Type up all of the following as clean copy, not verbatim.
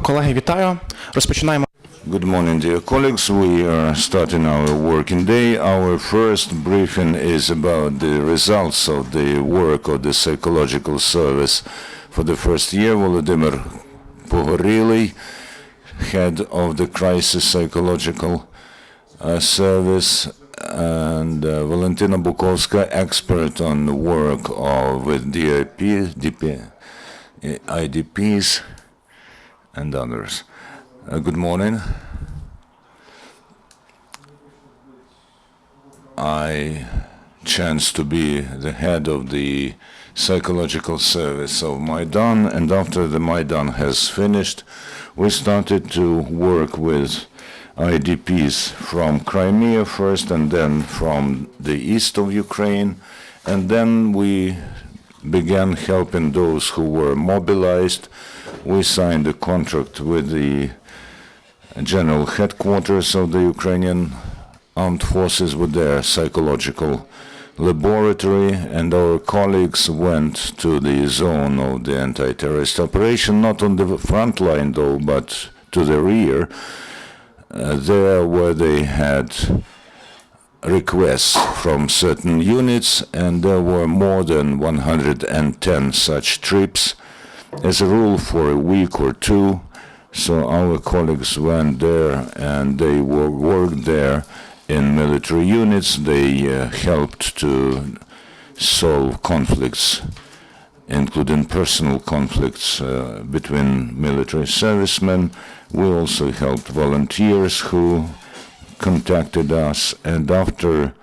Колеги, вітаю. Розпочинаємо. Good morning, dear colleagues. We are starting our working day. Our first briefing is about the results of the work of the psychological service for the first year. Volodymyr Pogorily, head of the crisis psychological service, and Valentyna Bukovska, expert on the work with IDPs and others. Good morning. I chance to be the head of the psychological service of Maidan, and after the Maidan has finished, we started to work with IDPs from Crimea first, and then from the east of Ukraine, and then we began helping those who were mobilized. We signed a contract with the general headquarters of the Ukrainian armed forces with their psychological laboratory, and our colleagues went to the zone of the anti-terrorist operation, not on the front line though, but to the rear, there where they had requests from certain units, and there were more than 110 such trips, as a rule for a week or two. So our colleagues went there and they worked there in military units. They helped to solve conflicts, including personal conflicts between military servicemen. We also helped volunteers who contacted us, and after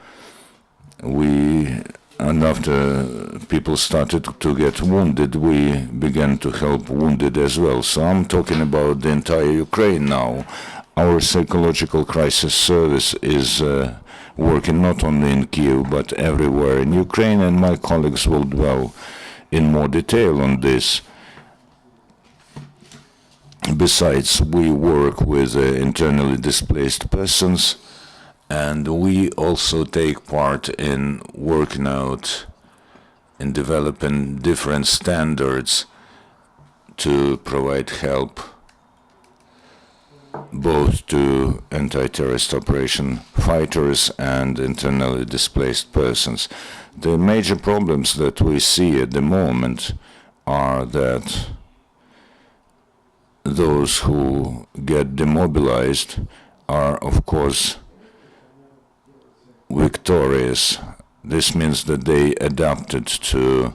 people started to get wounded, we began to help wounded as well. So I'm talking about the entire Ukraine now. Our psychological crisis service is working not only in Kyiv, but everywhere in Ukraine, and my colleagues will dwell in more detail on this. Besides, we work with internally displaced persons, and we also take part in working out in developing different standards to provide help both to anti-terrorist operation fighters and internally displaced persons. The major problems that we see at the moment are that those who get demobilized are, of course, victorious. This means that they adapted to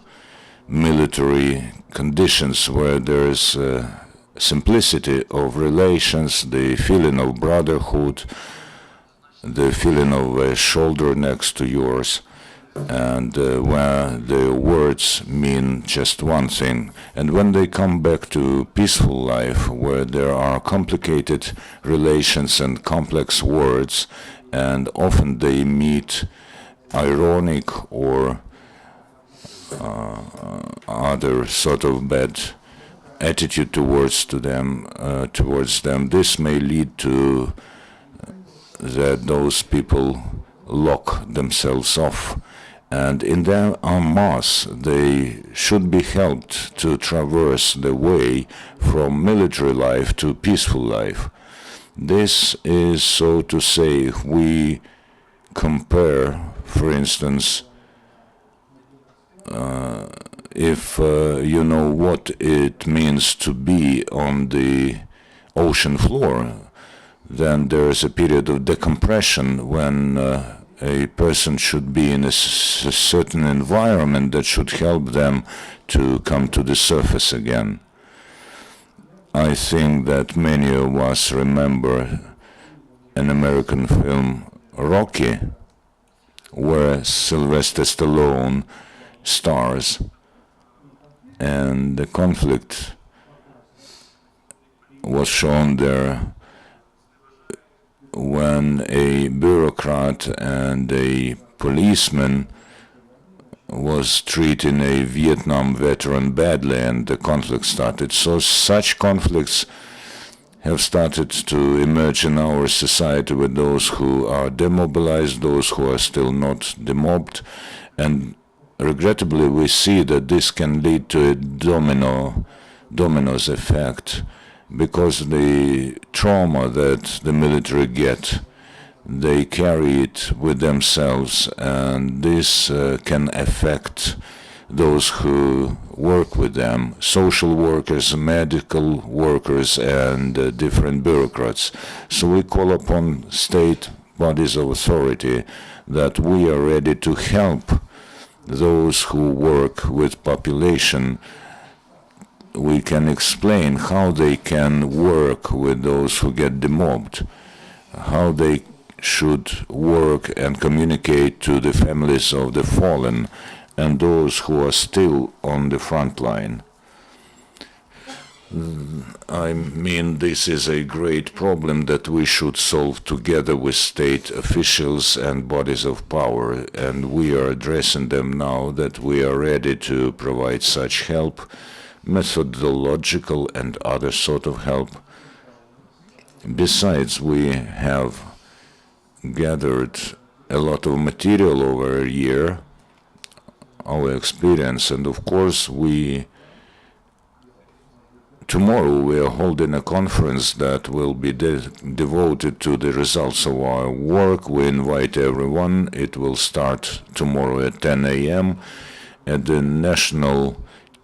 military conditions where there is simplicity of relations, the feeling of brotherhood, the feeling of a shoulder next to yours, and where the words mean just one thing. And when they come back to peaceful life, where there are complicated relations and complex words, and often they meet ironic or other sort of bad attitude towards them, this may lead to that those people lock themselves off, and in their en masse they should be helped to traverse the way from military life to peaceful life. This is, so to say, if we compare, for instance, if you know what it means to be on the ocean floor, then there is a period of decompression when a person should be in a certain environment that should help them to come to the surface again. I think that many of us remember an American film, Rocky, where Sylvester Stallone stars, and the conflict was shown there when a bureaucrat and a policeman was treating a Vietnam veteran badly, and the conflict started. So such conflicts have started to emerge in our society with those who are demobilized, those who are still not demobbed, and regrettably we see that this can lead to a dominoes effect because the trauma that the military get, they carry it with themselves, and this can affect those who work with them, social workers, medical workers, and different bureaucrats. So we call upon state bodies of authority that we are ready to help those who work with population. We can explain how they can work with those who get demobbed, how they should work and communicate to the families of the fallen and those who are still on the front line. I mean, this is a great problem that we should solve together with state officials and bodies of power, and we are addressing them now that we are ready to provide such help, methodological and other sort of help. Besides, we have gathered a lot of material over a year, our experience, and of course tomorrow we are holding a conference that will be devoted to the results of our work. We invite everyone. It will start tomorrow at 10 a.m. at the National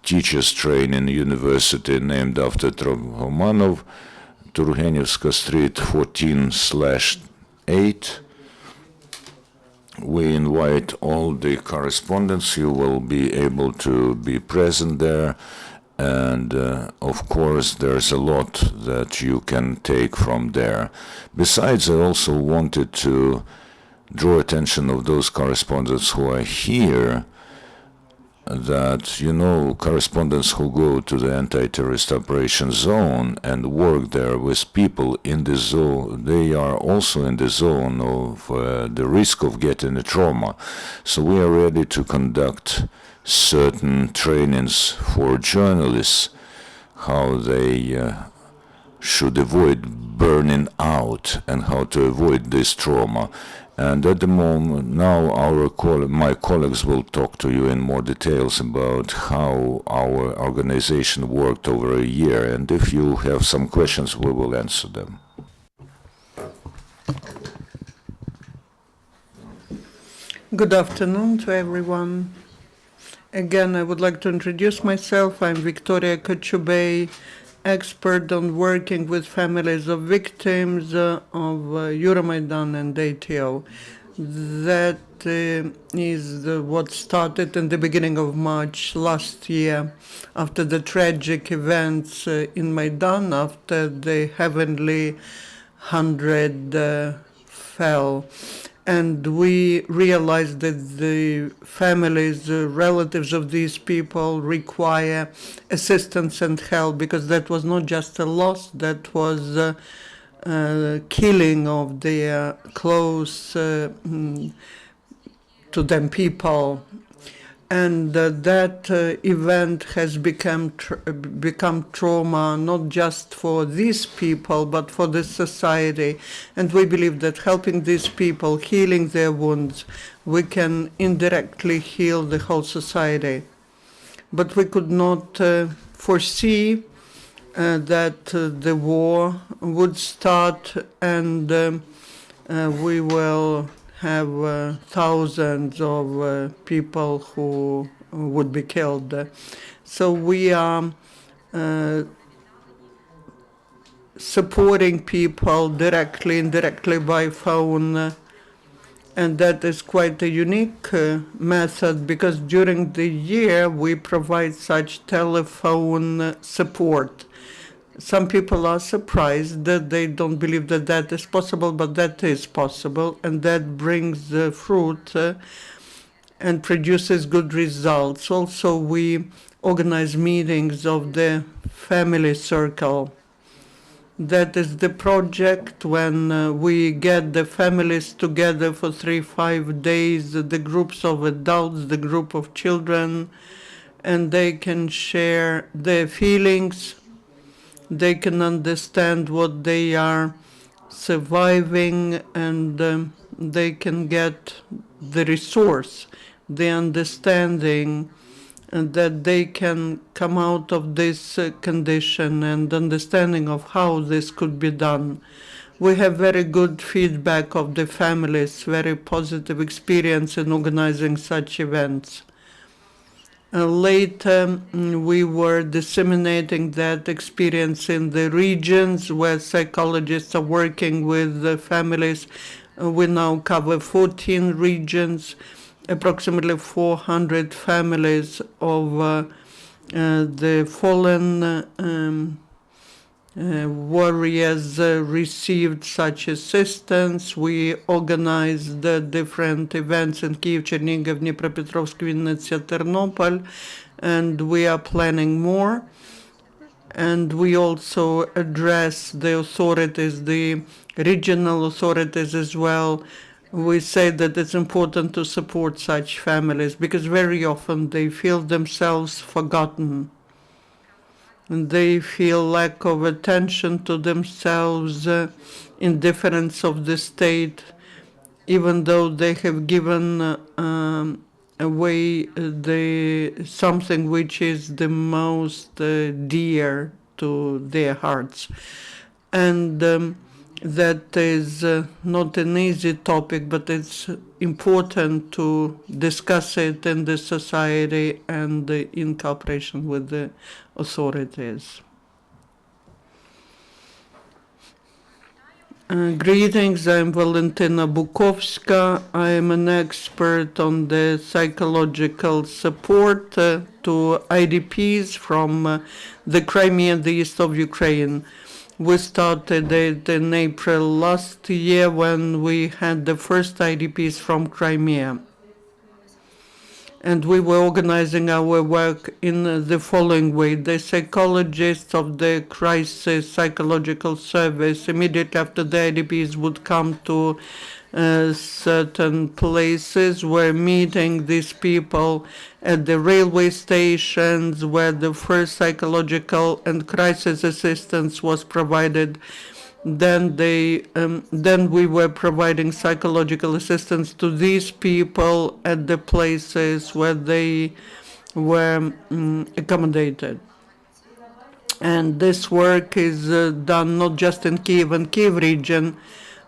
Teachers Training University named after Tromanov, Turgenevska Street 14/8. We invite all the correspondents. You will be able to be present there. And of course, there's a lot that you can take from there. Besides, I also wanted to draw attention of those correspondents who are here, that, you know, correspondents who go to the anti-terrorist operation zone and work there with people in the zone, they are also in the zone of the risk of getting a trauma. So we are ready to conduct certain trainings for journalists, how they should avoid burning out and how to avoid this trauma. And at the moment, now my colleagues will talk to you in more details about how our organization worked over a year. And if you have some questions, we will answer them. Good afternoon to everyone. Again, I would like to introduce myself. I'm Victoria Kochubei, expert on working with families of victims of Euromaidan and ATO. That is what started in the beginning of March last year, after the tragic events in Maidan, after the heavenly 100 fell. And we realized that the families, the relatives of these people require assistance and help, because that was not just a loss, that was killing of their close to them people. And that event has become trauma, not just for these people, but for the society. And we believe that helping these people, healing their wounds, we can indirectly heal the whole society. But we could not foresee that the war would start, and we will have thousands of people who would be killed. So we are supporting people directly, indirectly by phone, and that is quite a unique method, because during the year we provide such telephone support. Some people are surprised that they don't believe that that is possible, but that is possible, and that brings fruit and produces good results. Also, we organize meetings of the family circle. That is the project when we get the families together for 3-5 days, the groups of adults, the group of children, and they can share their feelings. They can understand what they are surviving, and they can get the resource, the understanding and that they can come out of this condition and understanding of how this could be done. We have very good feedback of the families, very positive experience in organizing such events. Later, we were disseminating that experience in the regions where psychologists are working with the families. We now cover 14 regions, approximately 400 families of the fallen warriors received such assistance. We organized different events in Kyiv, Chernihiv, Dnipropetrovsk, Vinnytsia, Ternopil, and we are planning more. And we also address the authorities, the regional authorities as well. We say that it's important to support such families because very often they feel themselves forgotten. And they feel lack of attention to themselves, indifference of the state, even though they have given away something which is the most dear to their hearts. And that is not an easy topic, but it's important to discuss it in the society and in cooperation with the authorities. Greetings, I'm Valentyna Bukovska. I am an expert on the psychological support to IDPs from the Crimea and the east of Ukraine. We started it in April last year when we had the first IDPs from Crimea. And we were organizing our work in the following way. The psychologists of the crisis psychological service, immediately after the IDPs would come to certain places, were meeting these people at the railway stations where the first psychological and crisis assistance was provided. Then we were providing psychological assistance to these people at the places where they were accommodated. And this work is done not just in Kyiv and Kyiv region,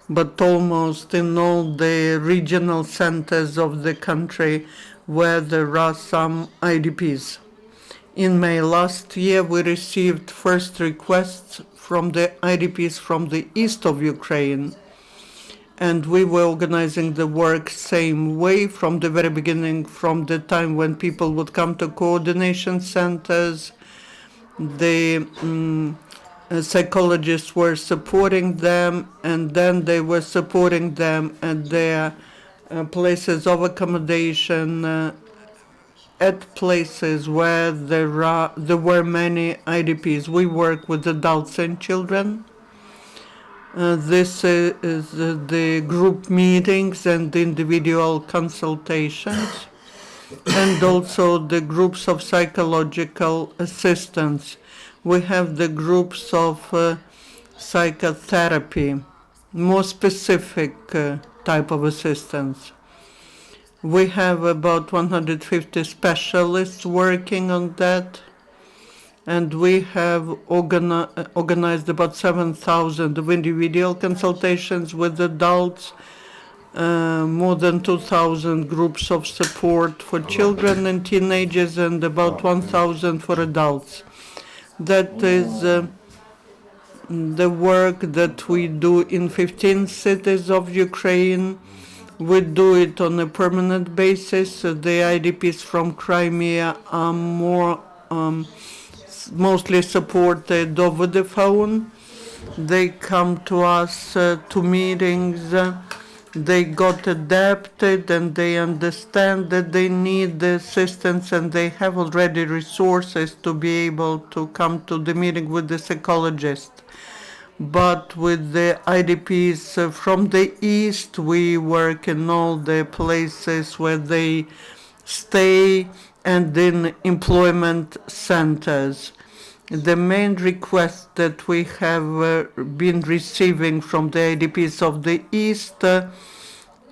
but almost in all the regional centers of the country where there are some IDPs. In May last year, we received first requests from the IDPs from the east of Ukraine. And we were organizing the work same way from the very beginning, from the time when people would come to coordination centers. The psychologists were supporting them, and then they were supporting them at their places of accommodation, at places where there were many IDPs. We work with adults and children. This is the group meetings and individual consultations, and also the groups of psychological assistance. We have the groups of psychotherapy, more specific type of assistance. We have about 150 specialists working on that, and we have organized about 7,000 of individual consultations with adults, more than 2,000 groups of support for children and teenagers, and about 1,000 for adults. That is the work that we do in 15 cities of Ukraine. We do it on a permanent basis. The IDPs from Crimea are mostly supported over the phone. They come to us to meetings. They got adapted and they understand that they need the assistance, and they have already resources to be able to come to the meeting with the psychologist. But with the IDPs from the east, we work in all the places where they stay and in employment centers. The main requests that we have been receiving from the IDPs of the east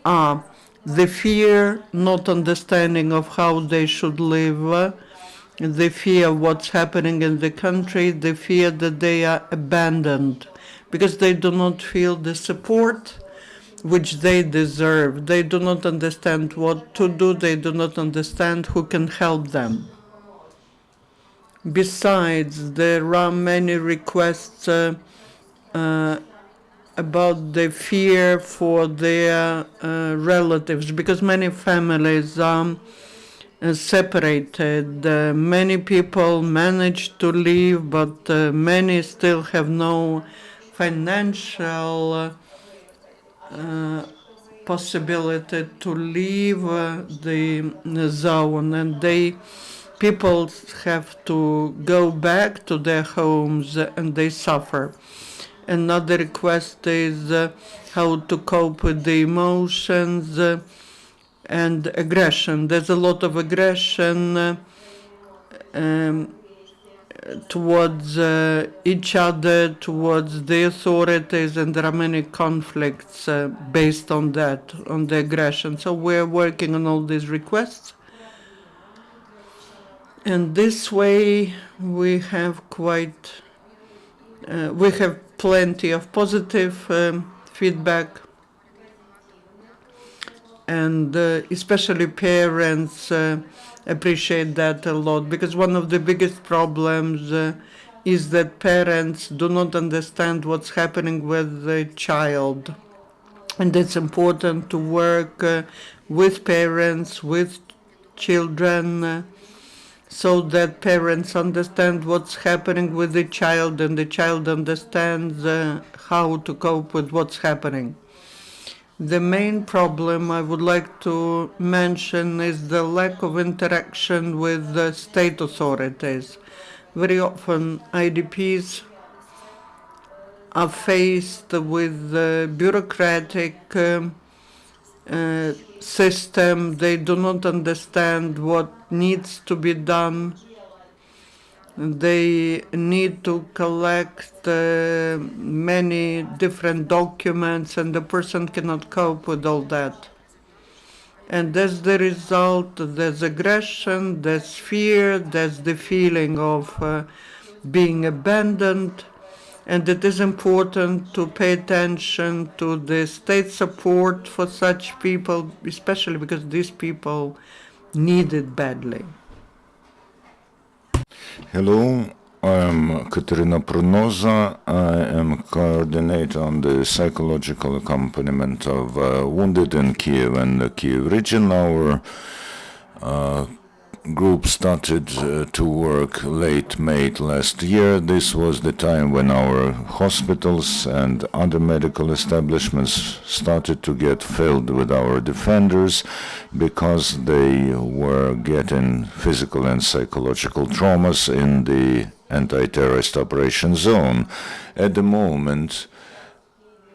are the fear, not understanding of how they should live, They fear what's happening in the country. They fear that they are abandoned because they do not feel the support which they deserve. They do not understand what to do. They do not understand who can help them. Besides, there are many requests about the fear for their relatives, because many families are separated. Many people manage to leave, but many still have no financial possibility to leave the zone, and people have to go back to their homes and they suffer. Another request is how to cope with the emotions and aggression. There's a lot of aggression towards each other, towards the authorities, and there are many conflicts based on that, on the aggression. So we're working on all these requests. And this way we have we have plenty of positive feedback, and especially parents appreciate that a lot, because one of the biggest problems is that parents do not understand what's happening with the child. And it's important to work with parents, with children, so that parents understand what's happening with the child and the child understands how to cope with what's happening. The main problem I would like to mention is the lack of interaction with the state authorities. Very often IDPs are faced with the bureaucratic system. They do not understand what needs to be done. They need to collect many different documents, and the person cannot cope with all that. And as the result, there's aggression, there's fear, there's the feeling of being abandoned. And it is important to pay attention to the state support for such people, especially because these people need it badly. Hello, I'm Katerina Pronoza. I am coordinator on the psychological accompaniment of wounded in Kiev and the Kiev region. Our group started to work late May last year. This was the time when our hospitals and other medical establishments started to get filled with our defenders because they were getting physical and psychological traumas in the anti-terrorist operation zone. At the moment,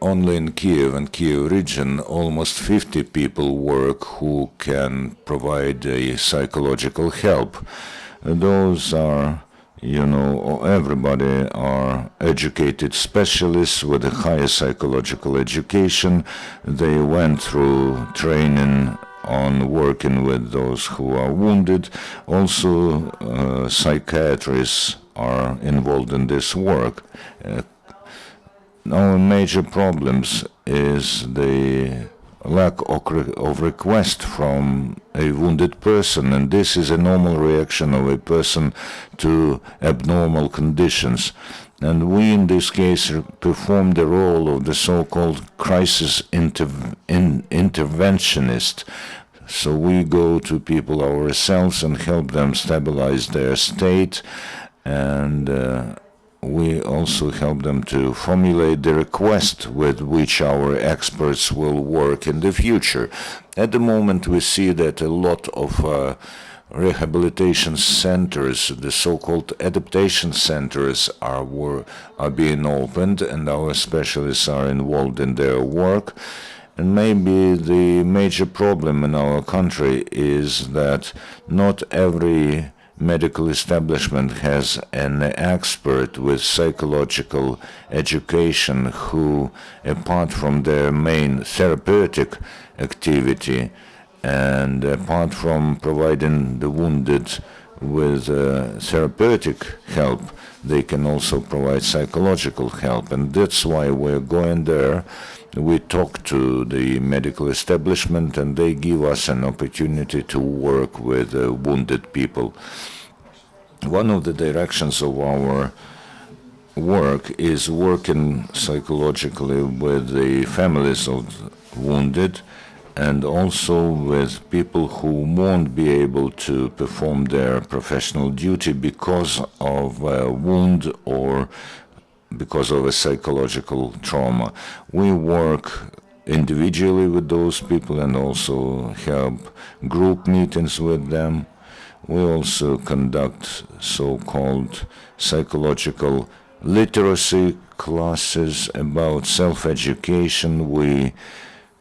only in Kiev and Kiev region, almost 50 people work who can provide a psychological help. Those are, everybody are educated specialists with a higher psychological education. They went through training on working with those who are wounded. Also, psychiatrists are involved in this work. Our major problems is the lack of request from a wounded person, and this is a normal reaction of a person to abnormal conditions. And we, in this case, perform the role of the so-called crisis interventionist. So we go to people ourselves and help them stabilize their state, and we also help them to formulate the request with which our experts will work in the future. At the moment, we see that a lot of rehabilitation centers, the so-called adaptation centers, are being opened, and our specialists are involved in their work. And maybe the major problem in our country is that not every medical establishment has an expert with psychological education who, apart from their main therapeutic activity and apart from providing the wounded with therapeutic help, they can also provide psychological help. And that's why we're going there. We talk to the medical establishment, and they give us an opportunity to work with wounded people. One of the directions of our work is working psychologically with the families of wounded, and also with people who won't be able to perform their professional duty because of a wound or because of a psychological trauma. We work individually with those people and also have group meetings with them. We also conduct so-called psychological literacy classes about self-education. We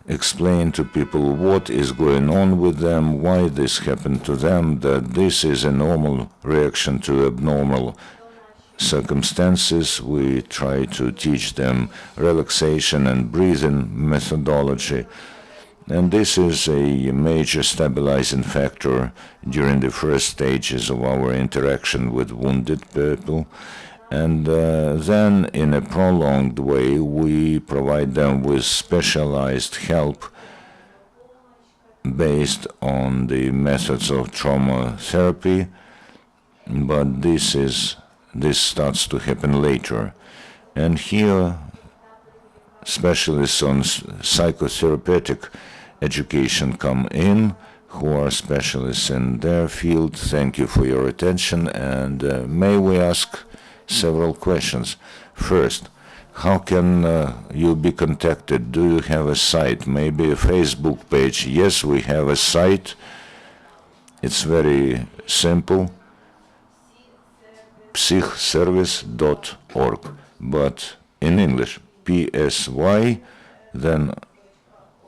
explain to people what is going on with them, why this happened to them, that this is a normal reaction to abnormal circumstances. We try to teach them relaxation and breathing methodology. And this is a major stabilizing factor during the first stages of our interaction with wounded people. And then, in a prolonged way, we provide them with specialized help based on the methods of trauma therapy. But this starts to happen later. And here, specialists on psychotherapeutic education come in, who are specialists in their field. Thank you for your attention, and may we ask several questions. First, how can you be contacted? Do you have a site, maybe a Facebook page? Yes, we have a site. It's very simple, psychservice.org, but in English, PSY, then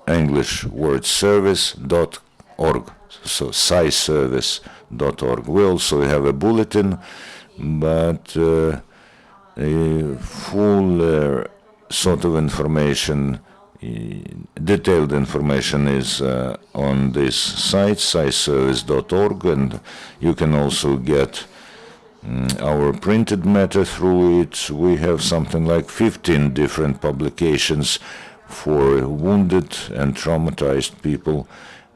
English word service.org, so psyservice.org. We also have a bulletin, but a full sort of information, detailed information is on this site, psyservice.org, and you can also get our printed matter through it. We have something like 15 different publications for wounded and traumatized people,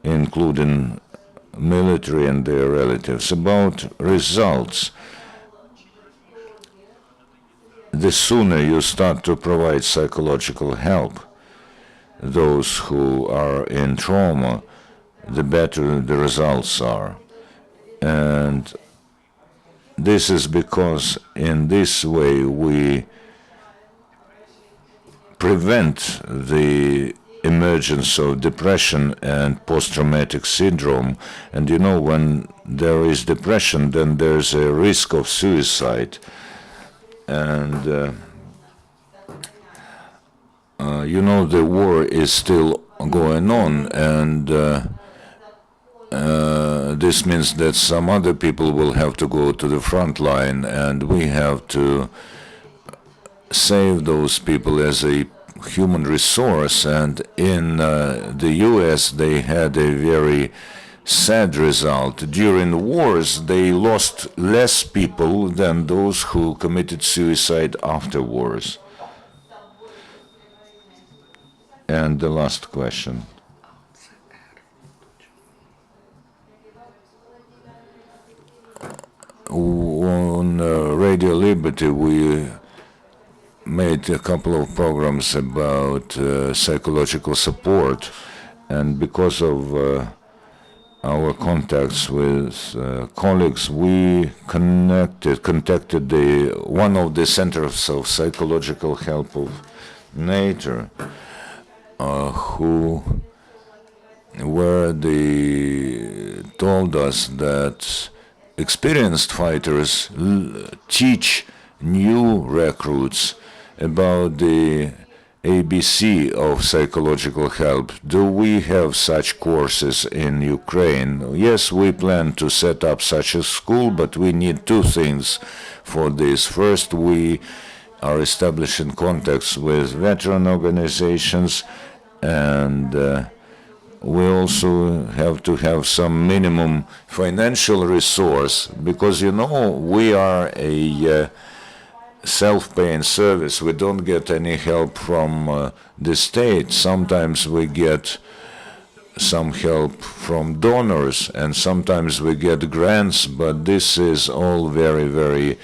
including military and their relatives. About results, the sooner you start to provide psychological help, those who are in trauma, the better the results are. And this is because in this way we prevent the emergence of depression and post-traumatic syndrome. And you know, when there is depression, then there's a risk of suicide. And you know, the war is still going on, and this means that some other people will have to go to the front line, and we have to save those people as a human resource. And in the US, they had a very sad result. During wars, they lost less people than those who committed suicide after wars. And the last question. On Radio Liberty, we made a couple of programs about psychological support, and because of our contacts with colleagues, we contacted one of the centers of psychological help of NATO, who told us that experienced fighters teach new recruits about the ABC of psychological help. Do we have such courses in Ukraine? Yes, we plan to set up such a school, but we need two things for this. First, we are establishing contacts with veteran organizations, and we also have to have some minimum financial resource, because, you know, we are a self-paying service. We don't get any help from the state. Sometimes we get some help from donors, and sometimes we get grants, but this is all very, very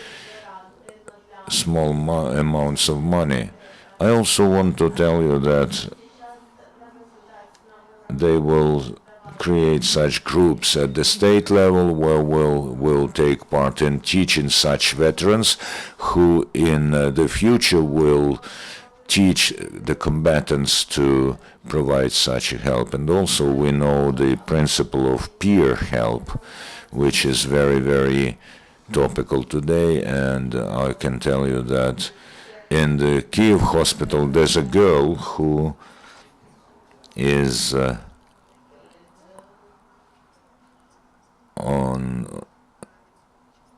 small amounts of money. I also want to tell you that they will create such groups at the state level where we'll take part in teaching such veterans who in the future will teach the combatants to provide such help. And also we know the principle of peer help, which is very, very topical today. And I can tell you that in the Kiev hospital there's a girl who is on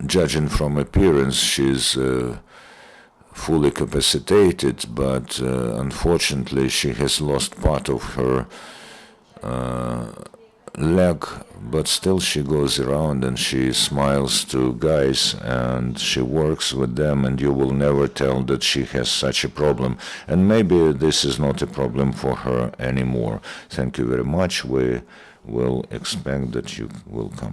judging from appearance, she's fully capacitated, but unfortunately she has lost part of her leg, but still she goes around and she smiles to guys and she works with them, and you will never tell that she has such a problem. And maybe this is not a problem for her anymore. Thank you very much. We will expect that you will come